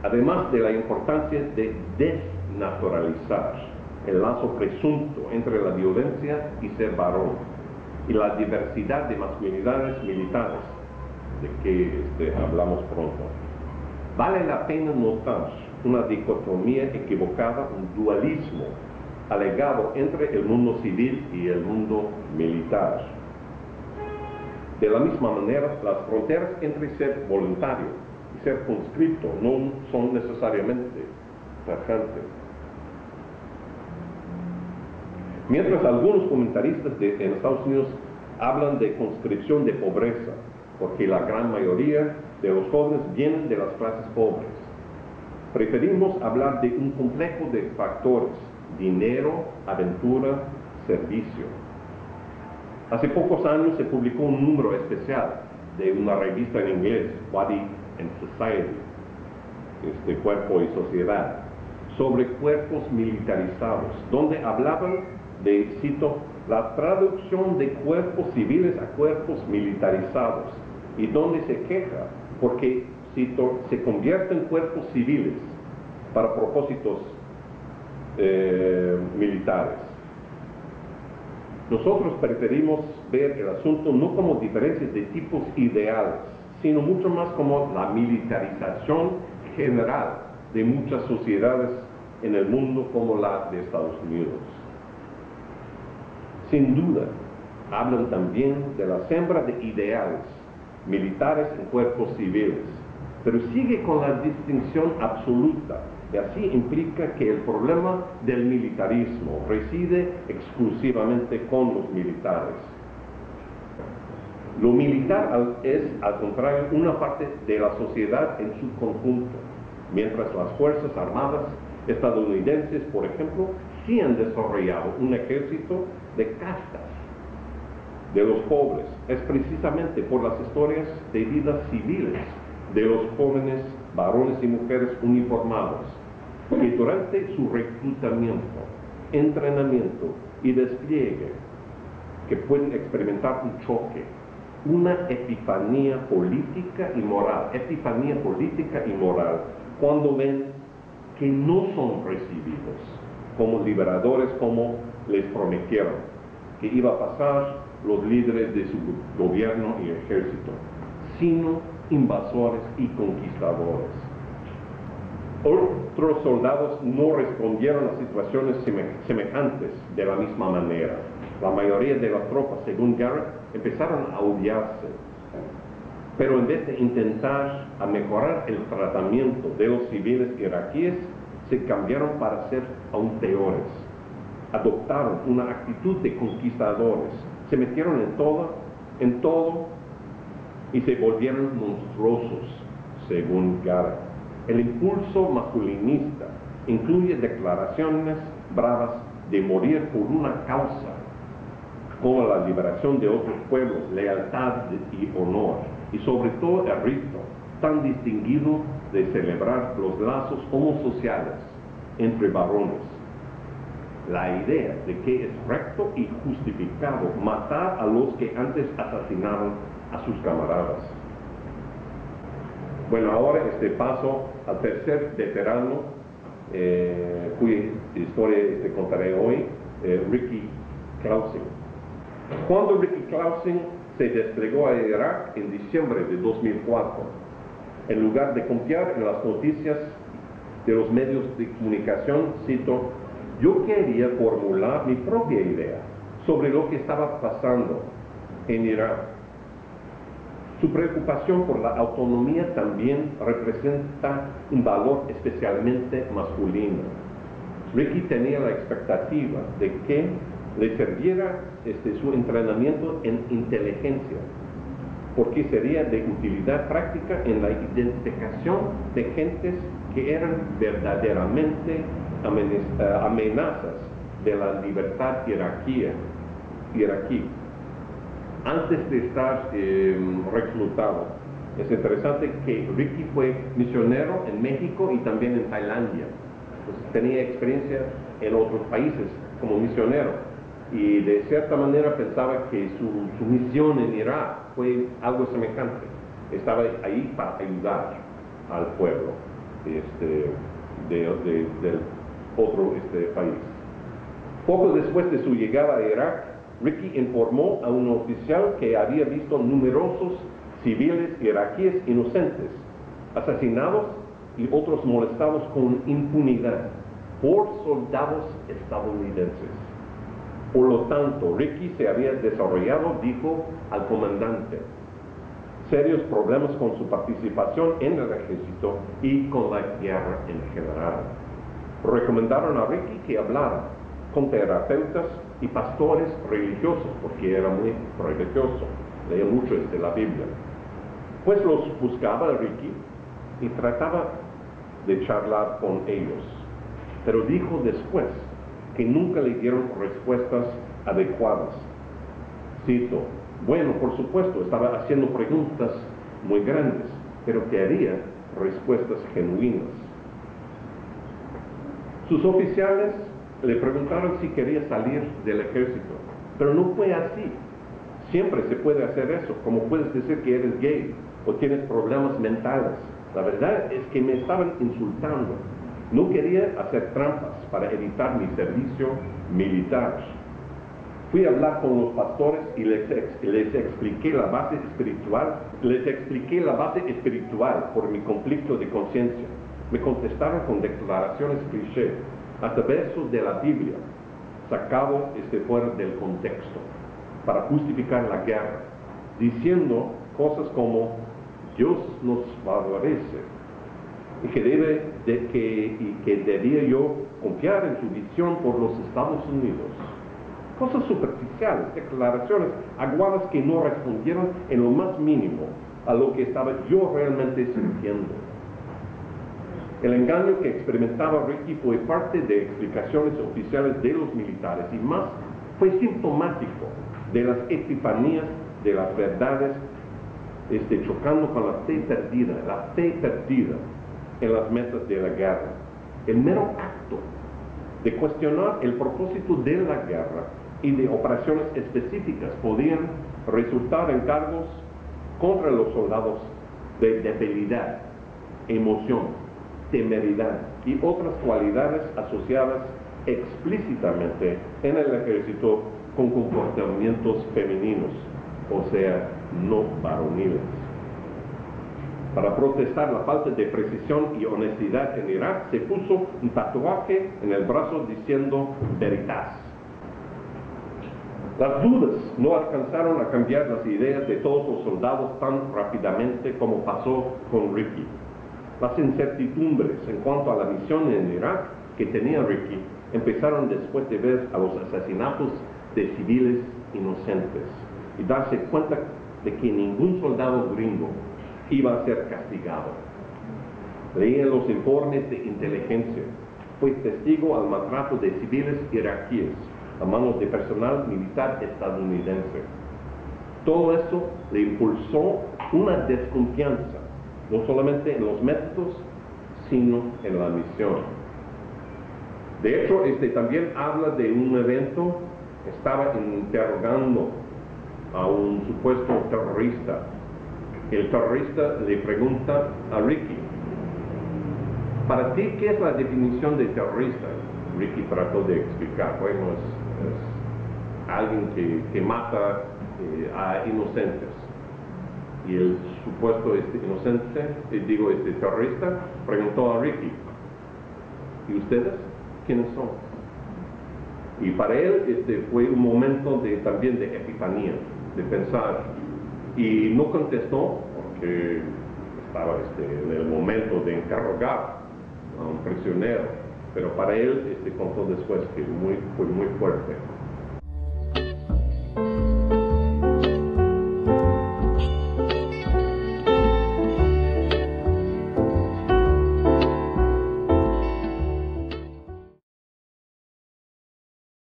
además de la importancia de desnaturalizar el lazo presunto entre la violencia y ser varón, y la diversidad de masculinidades militares, de que hablamos pronto. Vale la pena notar una dicotomía equivocada, un dualismo alegado entre el mundo civil y el mundo militar. De la misma manera, las fronteras entre ser voluntario y ser conscripto no son necesariamente tajantes. Mientras algunos comentaristas en Estados Unidos hablan de conscripción de pobreza, porque la gran mayoría de los jóvenes vienen de las clases pobres, preferimos hablar de un complejo de factores: dinero, aventura, servicio. Hace pocos años se publicó un número especial de una revista en inglés, Body and Society, Cuerpo y Sociedad, sobre cuerpos militarizados, donde hablaban de, cito, la traducción de cuerpos civiles a cuerpos militarizados, y donde se queja porque, cito, se convierten en cuerpos civiles para propósitos militares. Nosotros preferimos ver el asunto no como diferencias de tipos ideales, sino mucho más como la militarización general de muchas sociedades en el mundo, como la de Estados Unidos. Sin duda, hablan también de la siembra de ideales militares en cuerpos civiles, pero sigue con la distinción absoluta, y así implica que el problema del militarismo reside exclusivamente con los militares. Lo militar es, al contrario, una parte de la sociedad en su conjunto, mientras las Fuerzas Armadas estadounidenses, por ejemplo, sí han desarrollado un ejército de castas de los pobres. Es precisamente por las historias de vidas civiles de los jóvenes varones y mujeres uniformados, que durante su reclutamiento, entrenamiento y despliegue, que pueden experimentar un choque, una epifanía política y moral, cuando ven que no son recibidos como liberadores como les prometieron que iba a pasar los líderes de su gobierno y ejército, sino invasores y conquistadores. Otros soldados no respondieron a situaciones semejantes de la misma manera. La mayoría de las tropas, según Garrett, empezaron a odiarse, pero en vez de intentar a mejorar el tratamiento de los civiles iraquíes, se cambiaron para ser aún peores. Adoptaron una actitud de conquistadores, se metieron en todo y se volvieron monstruosos, según Garrett. El impulso masculinista incluye declaraciones bravas de morir por una causa, como la liberación de otros pueblos, lealtad y honor, y sobre todo el rito tan distinguido de celebrar los lazos homosociales entre varones. La idea de que es recto y justificado matar a los que antes asesinaron a sus camaradas. Bueno, ahora paso al tercer veterano, cuya historia contaré hoy, Ricky Clausing. Cuando Ricky Clausing se desplegó a Irak en diciembre de 2004, en lugar de confiar en las noticias de los medios de comunicación, cito, yo quería formular mi propia idea sobre lo que estaba pasando en Irak. Su preocupación por la autonomía también representa un valor especialmente masculino. Ricky tenía la expectativa de que le sirviera su entrenamiento en inteligencia, porque sería de utilidad práctica en la identificación de gentes que eran verdaderamente amenazas de la libertad iraquí, antes de estar reclutado. Es interesante que Ricky fue misionero en México y también en Tailandia. Entonces, tenía experiencia en otros países como misionero, y de cierta manera pensaba que su misión en Irak fue algo semejante. Estaba ahí para ayudar al pueblo. del otro país. Poco después de su llegada a Irak, Ricky informó a un oficial que había visto numerosos civiles iraquíes inocentes asesinados y otros molestados con impunidad por soldados estadounidenses. Por lo tanto, Ricky se había desarrollado, dijo al comandante, serios problemas con su participación en el ejército y con la guerra en general. Recomendaron a Ricky que hablara con terapeutas y pastores religiosos, porque era muy religioso, leía mucho la Biblia. Pues los buscaba Ricky y trataba de charlar con ellos, pero dijo después que nunca le dieron respuestas adecuadas. Cito, bueno, por supuesto, estaba haciendo preguntas muy grandes, pero quería respuestas genuinas. Sus oficiales le preguntaron si quería salir del ejército, pero no fue así. Siempre se puede hacer eso, como puedes decir que eres gay o tienes problemas mentales. La verdad es que me estaban insultando. No quería hacer trampas para evitar mi servicio militar. Fui a hablar con los pastores y les expliqué la base espiritual por mi conflicto de conciencia. Me contestaron con declaraciones cliché, hasta versos de la Biblia, sacado fuera del contexto, para justificar la guerra, diciendo cosas como Dios nos favorece y que debía yo confiar en su visión por los Estados Unidos. Cosas superficiales, declaraciones aguadas que no respondieron en lo más mínimo a lo que estaba yo realmente sintiendo. El engaño que experimentaba Ricky fue parte de explicaciones oficiales de los militares y más fue sintomático de las epifanías de las verdades chocando con la fe perdida en las mesas de la guerra. El mero acto de cuestionar el propósito de la guerra y de operaciones específicas podían resultar en cargos contra los soldados de debilidad, emoción, temeridad y otras cualidades asociadas explícitamente en el ejército con comportamientos femeninos, o sea, no varoniles. Para protestar la falta de precisión y honestidad en Irak, se puso un tatuaje en el brazo diciendo Veritas. Las dudas no alcanzaron a cambiar las ideas de todos los soldados tan rápidamente como pasó con Ricky. Las incertidumbres en cuanto a la misión en Irak que tenía Ricky empezaron después de ver a los asesinatos de civiles inocentes y darse cuenta de que ningún soldado gringo iba a ser castigado. Leía los informes de inteligencia, fue testigo al maltrato de civiles iraquíes a manos de personal militar estadounidense. Todo eso le impulsó una desconfianza, no solamente en los métodos, sino en la misión. De hecho, también habla de un evento, estaba interrogando a un supuesto terrorista. El terrorista le pregunta a Ricky, ¿para ti qué es la definición de terrorista? Ricky trató de explicar, bueno, es alguien que mata a inocentes. Y el supuesto terrorista preguntó a Ricky, ¿y ustedes quiénes son? Y para él fue un momento también de epifanía, de pensar, y no contestó porque estaba en el momento de interrogar a un prisionero, pero para él contó después que fue muy fuerte.